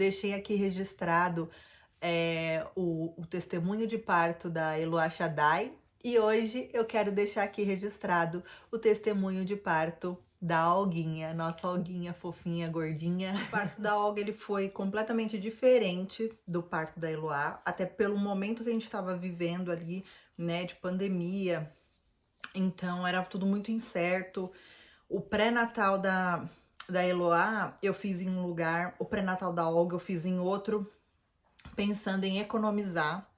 deixei aqui registrado o testemunho de parto da Eloá Shaddai, e hoje eu quero deixar aqui registrado o testemunho de parto da Olguinha, nossa Olguinha fofinha, gordinha. O parto da Olga, ele foi completamente diferente do parto da Eloá, até pelo momento que a gente estava vivendo ali, né, de pandemia. Então era tudo muito incerto. O pré-natal da Eloá eu fiz em um lugar, o pré-natal da Olga eu fiz em outro, pensando em economizar.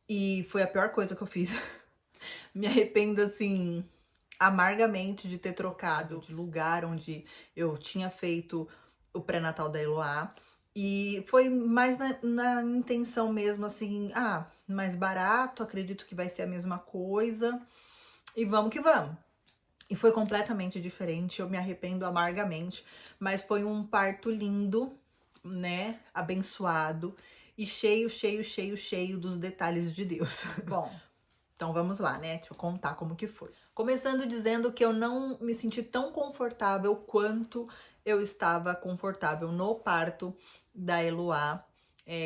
E foi a pior coisa que eu fiz. Me arrependo, assim, amargamente de ter trocado de lugar onde eu tinha feito o pré-natal da Eloá. E foi mais na intenção mesmo, assim, mais barato, acredito que vai ser a mesma coisa. E vamos que vamos. E foi completamente diferente, eu me arrependo amargamente, mas foi um parto lindo, né, abençoado e cheio, cheio, cheio, cheio dos detalhes de Deus. Bom, então vamos lá, né, deixa eu contar como que foi. Começando dizendo que eu não me senti tão confortável quanto eu estava confortável no parto da Eloá.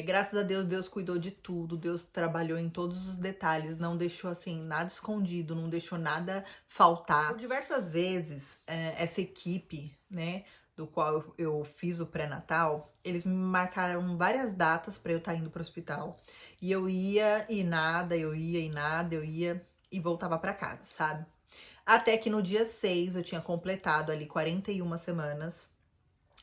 Graças a Deus, Deus cuidou de tudo, Deus trabalhou em todos os detalhes, não deixou assim nada escondido, não deixou nada faltar. Por diversas vezes, essa equipe, né, do qual eu fiz o pré-natal, eles me marcaram várias datas para eu estar indo para o hospital. E eu ia e nada, eu ia e nada, eu ia e voltava para casa, sabe? Até que no dia 6 eu tinha completado ali 41 semanas.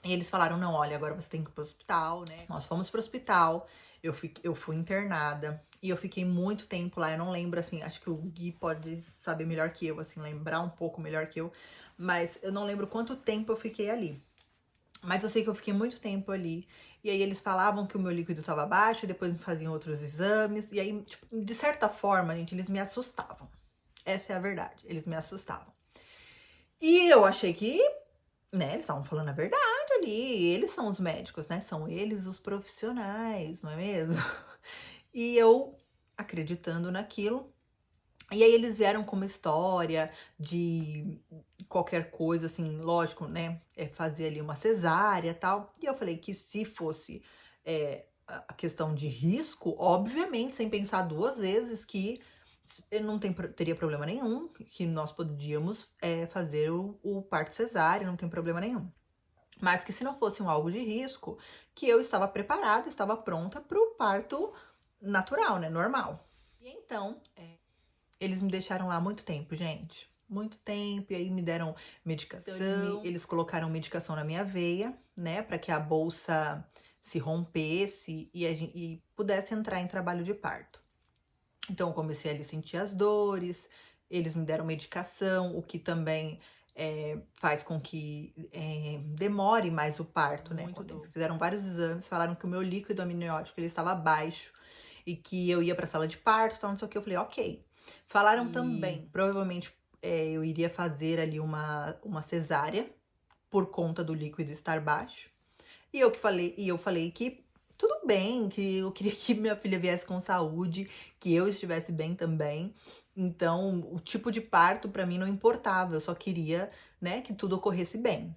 E eles falaram, não, olha, agora você tem que ir pro hospital, né? Nós fomos pro hospital, eu fui internada e eu fiquei muito tempo lá. Eu não lembro, assim, acho que o Gui pode saber melhor que eu, assim, lembrar um pouco melhor que eu. Mas eu não lembro quanto tempo eu fiquei ali. Mas eu sei que eu fiquei muito tempo ali. E aí eles falavam que o meu líquido estava baixo, depois me faziam outros exames. E aí, tipo, de certa forma, gente, eles me assustavam. Essa é a verdade, eles me assustavam. E eu achei que, né, eles estavam falando a verdade ali. Eles são os médicos, né? São eles os profissionais, não é mesmo? E eu acreditando naquilo. E aí eles vieram com uma história de qualquer coisa, assim, lógico, né? Fazer ali uma cesárea e tal. E eu falei que se fosse a questão de risco, obviamente, sem pensar duas vezes, que não teria problema nenhum, que nós podíamos fazer o parto cesárea, não tem problema nenhum. Mas que se não fosse algo de risco, que eu estava preparada, estava pronta para o parto natural, né? Normal. E então, eles me deixaram lá muito tempo, gente. Muito tempo, e aí me deram medicação. Então, eles colocaram medicação na minha veia, né? Para que a bolsa se rompesse e pudesse entrar em trabalho de parto. Então, eu comecei ali a sentir as dores, eles me deram medicação, o que também faz com que demore mais o parto, né? Fizeram vários exames, falaram que o meu líquido amniótico ele estava baixo e que eu ia para a sala de parto, então não sei o que. Eu falei, ok. Falaram também, provavelmente eu iria fazer ali uma cesárea por conta do líquido estar baixo. E eu falei que tudo bem, que eu queria que minha filha viesse com saúde, que eu estivesse bem também. Então, o tipo de parto para mim não importava, eu só queria, né, que tudo ocorresse bem.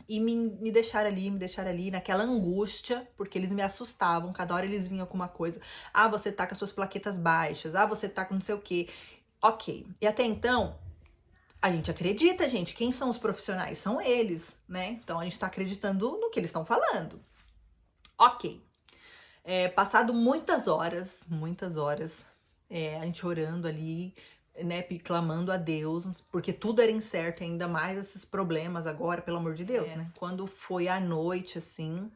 E me deixaram ali naquela angústia, porque eles me assustavam, cada hora eles vinham com uma coisa. Ah, você tá com as suas plaquetas baixas, ah, você tá com não sei o quê. Ok. E até então, a gente acredita, gente. Quem são os profissionais? São eles, né? Então a gente tá acreditando no que eles estão falando. Ok. Passado muitas horas, a gente orando ali, né, clamando a Deus, porque tudo era incerto, ainda mais esses problemas agora, pelo amor de Deus, né? Quando foi à noite, assim,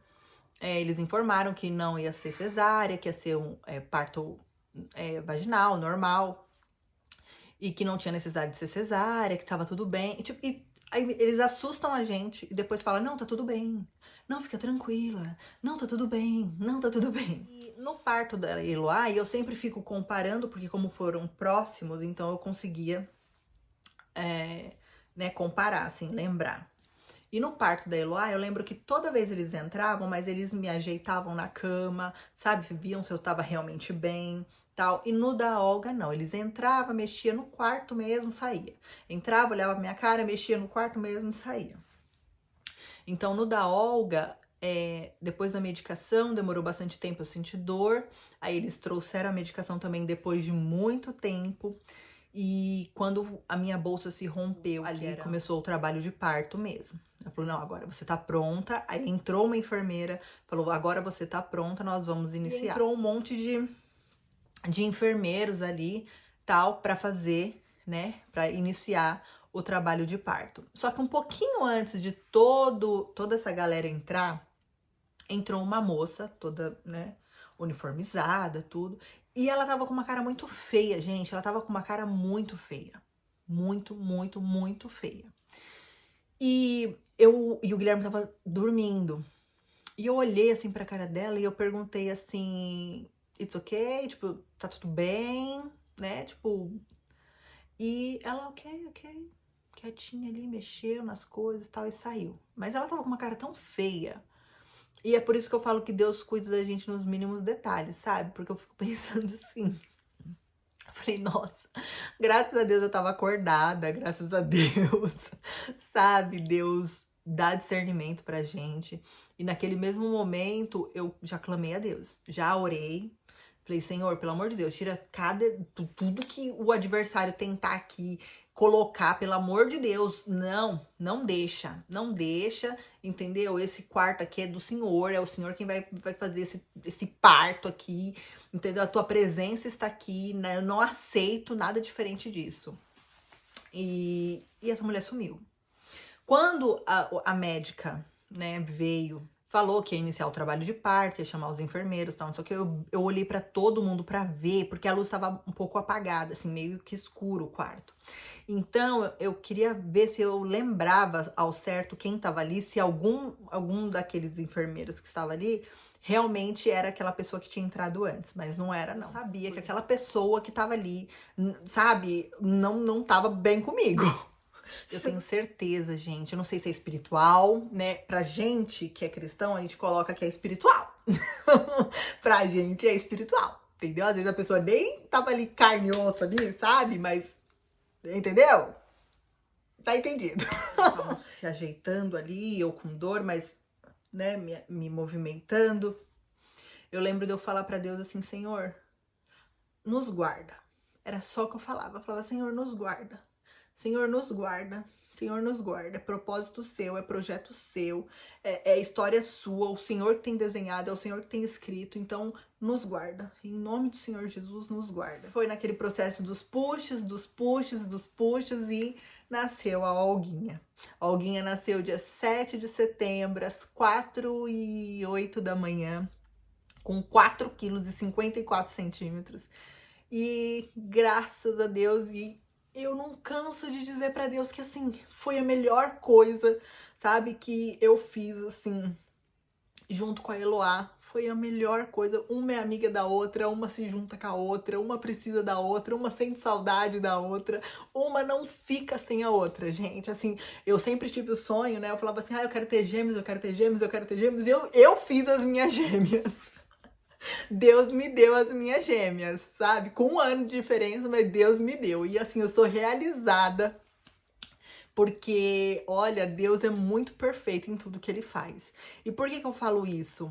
eles informaram que não ia ser cesárea, que ia ser um parto vaginal, normal, e que não tinha necessidade de ser cesárea, que tava tudo bem. E aí eles assustam a gente e depois falam, não, tá tudo bem. Não, fica tranquila. Não, tá tudo bem. Não, tá tudo bem. E no parto da Eloá, eu sempre fico comparando, porque como foram próximos, então eu conseguia, né, comparar, assim, lembrar. E no parto da Eloá, eu lembro que toda vez eles entravam, mas eles me ajeitavam na cama, sabe? Viam se eu tava realmente bem, tal. E no da Olga, não. Eles entravam, mexia no quarto mesmo, saía. Entrava, olhava pra minha cara, mexia no quarto mesmo e saía. Então, no da Olga, depois da medicação, demorou bastante tempo, eu senti dor. Aí eles trouxeram a medicação também depois de muito tempo. E quando a minha bolsa se rompeu, ali começou o trabalho de parto mesmo. Ela falou, não, agora você tá pronta. Aí entrou uma enfermeira, falou, agora você tá pronta, nós vamos iniciar. E entrou um monte de enfermeiros ali, tal, pra fazer, né, pra iniciar o trabalho de parto. Só que um pouquinho antes de toda essa galera entrar, entrou uma moça, toda, né, uniformizada, tudo. E ela tava com uma cara muito feia, gente. Ela tava com uma cara muito feia. Muito, muito, muito feia. E o Guilherme tava dormindo. E eu olhei assim pra cara dela e eu perguntei assim, it's okay? Tipo, tá tudo bem? Né? Tipo, e ela, ok. Quietinha ali, mexeu nas coisas e tal, e saiu. Mas ela tava com uma cara tão feia. E é por isso que eu falo que Deus cuida da gente nos mínimos detalhes, sabe? Porque eu fico pensando assim. Eu falei, nossa, graças a Deus eu tava acordada, graças a Deus, sabe? Deus dá discernimento pra gente. E naquele mesmo momento eu já clamei a Deus, já orei. Falei, Senhor, pelo amor de Deus, tira tudo que o adversário tentar aqui colocar, pelo amor de Deus. Não deixa, entendeu? Esse quarto aqui é do Senhor, é o Senhor quem vai fazer esse parto aqui, entendeu? A tua presença está aqui, né? Eu não aceito nada diferente disso. E essa mulher sumiu. Quando a médica, né, veio, falou que ia iniciar o trabalho de parto, ia chamar os enfermeiros e tal, não sei o que, eu olhei pra todo mundo pra ver, porque a luz estava um pouco apagada, assim, meio que escuro o quarto. Então, eu queria ver se eu lembrava ao certo quem tava ali, se algum daqueles enfermeiros que estava ali realmente era aquela pessoa que tinha entrado antes, mas não era, não. Eu sabia que aquela pessoa que tava ali, sabe, não tava bem comigo. Eu tenho certeza, gente. Eu não sei se é espiritual, né? Pra gente que é cristão, a gente coloca que é espiritual. Pra gente é espiritual, entendeu? Às vezes a pessoa nem tava ali carne e osso ali, sabe? Mas, entendeu? Tá entendido. Tava se ajeitando ali, eu com dor, mas, né, me movimentando. Eu lembro de eu falar pra Deus assim, Senhor, nos guarda. Era só o que eu falava. Eu falava, Senhor, nos guarda. Senhor, nos guarda. Senhor, nos guarda. É propósito seu, é projeto seu, é história sua. O Senhor que tem desenhado, é o Senhor que tem escrito. Então, nos guarda. Em nome do Senhor Jesus, nos guarda. Foi naquele processo dos pushes e nasceu a Olguinha. A Olguinha nasceu dia 7 de setembro, às 4h08 da manhã, com 4,54 kg. E graças a Deus, e eu não canso de dizer pra Deus que, assim, foi a melhor coisa, sabe, que eu fiz, assim, junto com a Eloá. Foi a melhor coisa. Uma é amiga da outra, uma se junta com a outra, uma precisa da outra, uma sente saudade da outra, uma não fica sem a outra, gente. Assim, eu sempre tive o sonho, né? Eu falava assim, eu quero ter gêmeos, eu quero ter gêmeos, eu quero ter gêmeos. E eu fiz as minhas gêmeas. Deus me deu as minhas gêmeas, sabe? Com 1 ano de diferença, mas Deus me deu. E assim, eu sou realizada, porque, olha, Deus é muito perfeito em tudo que Ele faz. E por que eu falo isso?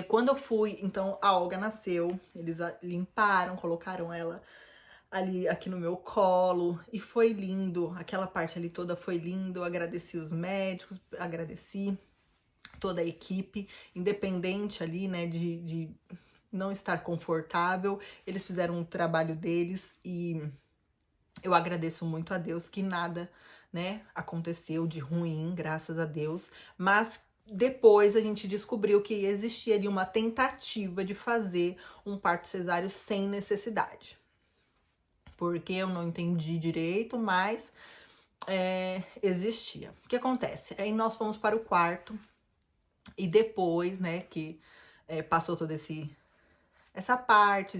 Quando eu fui, então, a Olga nasceu, eles limparam, colocaram ela ali, aqui no meu colo, e foi lindo. Aquela parte ali toda foi lindo. Eu agradeci os médicos, agradeci toda a equipe, independente ali, né, de não estar confortável, eles fizeram o trabalho deles e eu agradeço muito a Deus que nada, né, aconteceu de ruim, graças a Deus, mas depois a gente descobriu que existia ali uma tentativa de fazer um parto cesáreo sem necessidade, porque eu não entendi direito, mas existia. O que acontece? Aí nós fomos para o quarto, e depois, né, que passou toda essa parte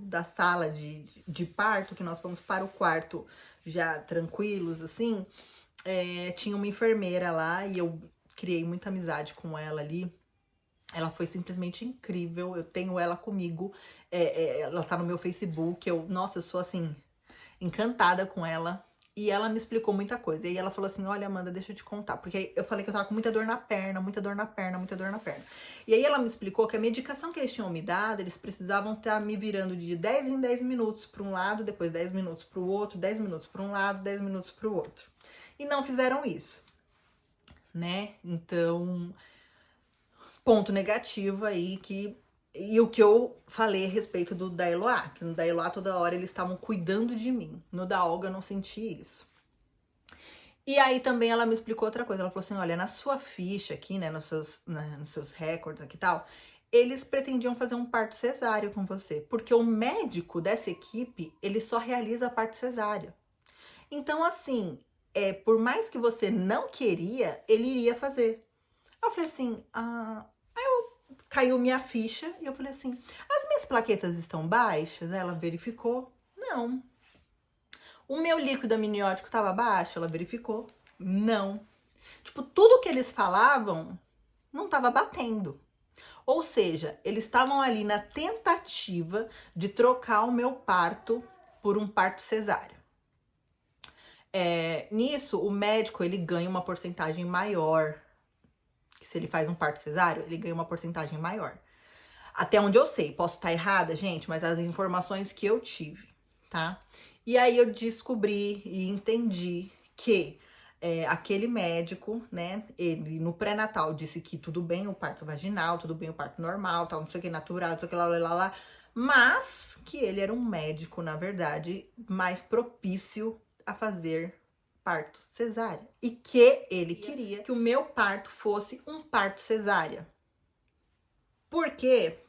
da sala de parto, que nós fomos para o quarto já tranquilos, assim, tinha uma enfermeira lá e eu criei muita amizade com ela ali. Ela foi simplesmente incrível, eu tenho ela comigo, ela tá no meu Facebook, nossa, eu sou assim, encantada com ela. E ela me explicou muita coisa. E aí ela falou assim, olha, Amanda, deixa eu te contar. Porque aí eu falei que eu tava com muita dor na perna, muita dor na perna, muita dor na perna. E aí ela me explicou que a medicação que eles tinham me dado, eles precisavam estar me virando de 10 em 10 minutos para um lado, depois 10 minutos para o outro, 10 minutos para um lado, 10 minutos para o outro. E não fizeram isso, né? Então, ponto negativo aí que... E o que eu falei a respeito do da Eloá, que no da Eloá toda hora eles estavam cuidando de mim. No da Olga eu não senti isso. E aí também ela me explicou outra coisa. Ela falou assim, olha, na sua ficha aqui, né, nos seus recordes aqui e tal, eles pretendiam fazer um parto cesáreo com você. Porque o médico dessa equipe, ele só realiza a parte cesárea. Então, assim, por mais que você não queria, ele iria fazer. Eu falei assim, caiu minha ficha e eu falei assim, as minhas plaquetas estão baixas? Ela verificou, não. O meu líquido amniótico estava baixo? Ela verificou, não. Tipo, tudo que eles falavam não estava batendo. Ou seja, eles estavam ali na tentativa de trocar o meu parto por um parto cesáreo. Nisso, o médico ele ganha uma porcentagem maior. Se ele faz um parto cesáreo, ele ganha uma porcentagem maior. Até onde eu sei, posso estar errada, gente, mas as informações que eu tive, tá? E aí eu descobri e entendi que aquele médico, né, ele no pré-natal disse que tudo bem o parto vaginal, tudo bem o parto normal, tal, não sei o que, natural, não sei o que, lá, mas que ele era um médico, na verdade, mais propício a fazer parto cesárea. E que ele queria que o meu parto fosse um parto cesárea. Por quê?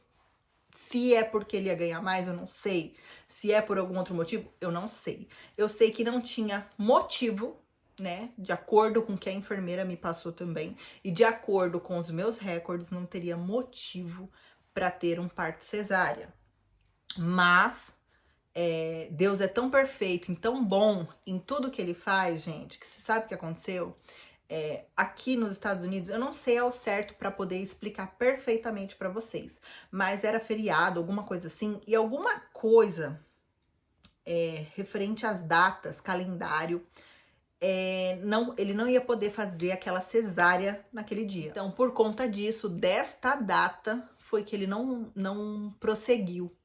Se é porque ele ia ganhar mais, eu não sei. Se é por algum outro motivo, eu não sei. Eu sei que não tinha motivo, né? De acordo com o que a enfermeira me passou também. E de acordo com os meus recordes, não teria motivo para ter um parto cesárea. Mas Deus é tão perfeito e tão bom em tudo que ele faz, gente, que você sabe o que aconteceu? Aqui nos Estados Unidos, eu não sei ao certo para poder explicar perfeitamente para vocês, mas era feriado, alguma coisa assim, e alguma coisa referente às datas, calendário, ele não ia poder fazer aquela cesárea naquele dia. Então, por conta disso, desta data, foi que ele não prosseguiu.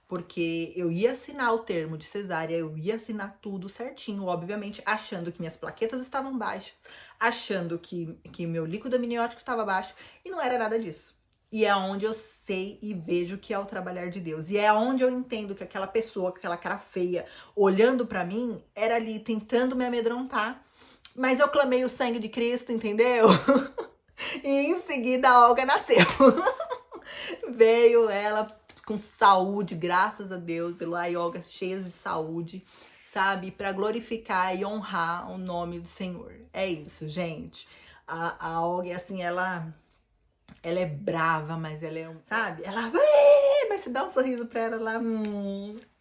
Porque eu ia assinar o termo de cesárea, eu ia assinar tudo certinho, obviamente, achando que minhas plaquetas estavam baixas, achando que meu líquido amniótico estava baixo, e não era nada disso. E é onde eu sei e vejo que é o trabalhar de Deus. E é onde eu entendo que aquela pessoa, com aquela cara feia, olhando pra mim, era ali tentando me amedrontar. Mas eu clamei o sangue de Cristo, entendeu? E em seguida a Olga nasceu. Veio ela com saúde, graças a Deus, Eloá e Olga cheias de saúde, sabe? Para glorificar e honrar o nome do Senhor. É isso, gente. A Olga, assim, ela é brava, mas ela é, sabe? Ela mas se dá um sorriso pra ela,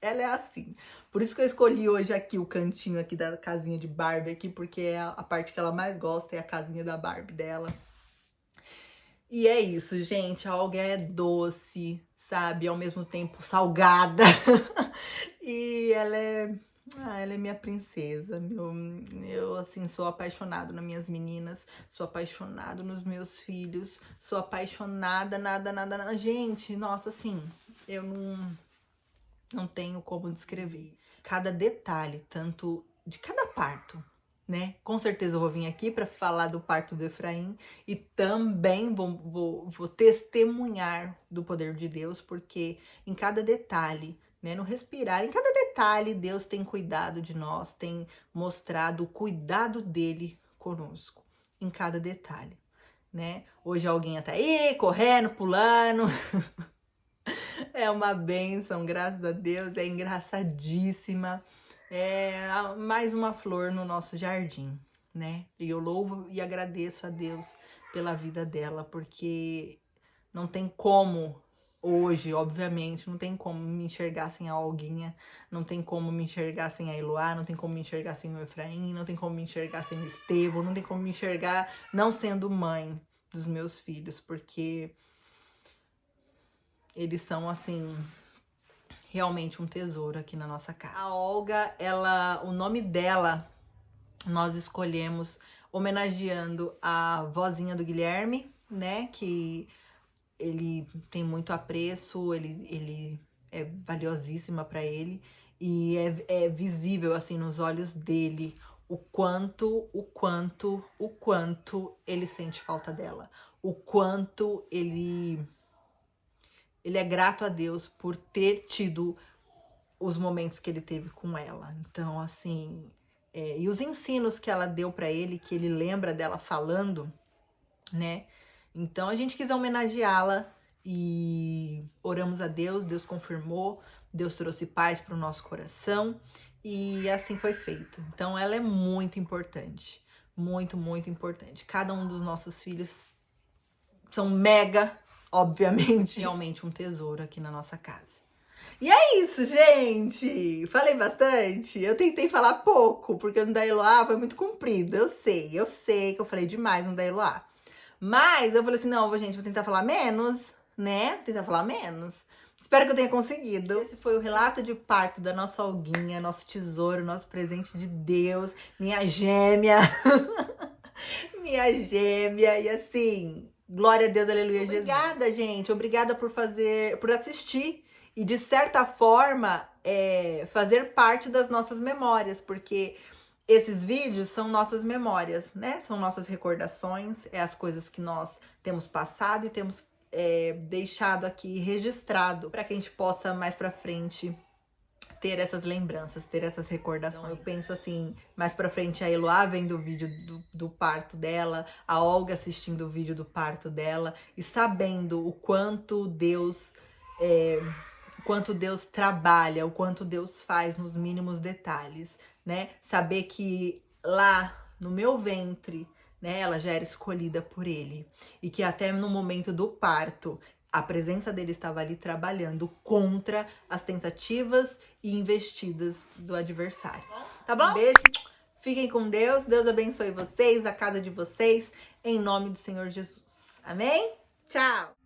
ela é assim. Por isso que eu escolhi hoje aqui o cantinho aqui da casinha de Barbie aqui, porque é a parte que ela mais gosta, é a casinha da Barbie dela. E é isso, gente. A Olga é doce, sabe? Ao mesmo tempo salgada. E ela é minha princesa. Eu, assim, sou apaixonado nas minhas meninas. Sou apaixonado nos meus filhos. Sou apaixonada, nada. Gente, nossa, assim, eu não tenho como descrever. Cada detalhe, tanto de cada parto, né? Com certeza eu vou vir aqui para falar do parto do Efraim e também vou testemunhar do poder de Deus, porque em cada detalhe, né, no respirar, em cada detalhe, Deus tem cuidado de nós, tem mostrado o cuidado dele conosco, em cada detalhe, né? Hoje alguém tá aí, correndo, pulando. É uma bênção, graças a Deus, é engraçadíssima. É mais uma flor no nosso jardim, né? E eu louvo e agradeço a Deus pela vida dela, porque não tem como hoje, obviamente, não tem como me enxergar sem a Olguinha, não tem como me enxergar sem a Eloá, não tem como me enxergar sem o Efraim, não tem como me enxergar sem o Estevão, não tem como me enxergar não sendo mãe dos meus filhos, porque eles são, assim, realmente um tesouro aqui na nossa casa. A Olga, o nome dela nós escolhemos homenageando a vozinha do Guilherme, né? Que ele tem muito apreço, ele é valiosíssima para ele. E é visível, assim, nos olhos dele o quanto ele sente falta dela. O quanto ele é grato a Deus por ter tido os momentos que ele teve com ela. Então, assim, e os ensinos que ela deu para ele, que ele lembra dela falando, né? Então, a gente quis homenageá-la e oramos a Deus, Deus confirmou, Deus trouxe paz para o nosso coração e assim foi feito. Então, ela é muito importante, muito, muito importante. Cada um dos nossos filhos são mega, obviamente, realmente um tesouro aqui na nossa casa. E é isso, gente! Falei bastante? Eu tentei falar pouco, porque no da Eloá foi muito comprido. Eu sei que eu falei demais no da Eloá. Mas eu falei assim, não, gente, vou tentar falar menos, né? Vou tentar falar menos. Espero que eu tenha conseguido. Esse foi o relato de parto da nossa Olguinha, nosso tesouro, nosso presente de Deus, minha gêmea. Minha gêmea. E assim, glória a Deus, aleluia, Jesus. Obrigada, gente. Obrigada por assistir. E de certa forma, fazer parte das nossas memórias, porque esses vídeos são nossas memórias, né? São nossas recordações, as coisas que nós temos passado e temos deixado aqui registrado para que a gente possa mais pra frente ter essas lembranças, ter essas recordações. Então, eu penso assim, mais pra frente a Eloá vendo o vídeo do parto dela, a Olga assistindo o vídeo do parto dela e sabendo o quanto Deus trabalha, o quanto Deus faz nos mínimos detalhes, né? Saber que lá no meu ventre, né, ela já era escolhida por ele e que até no momento do parto a presença dele estava ali trabalhando contra as tentativas e investidas do adversário. Tá bom? Um beijo. Fiquem com Deus. Deus abençoe vocês, a casa de vocês, em nome do Senhor Jesus. Amém? Tchau!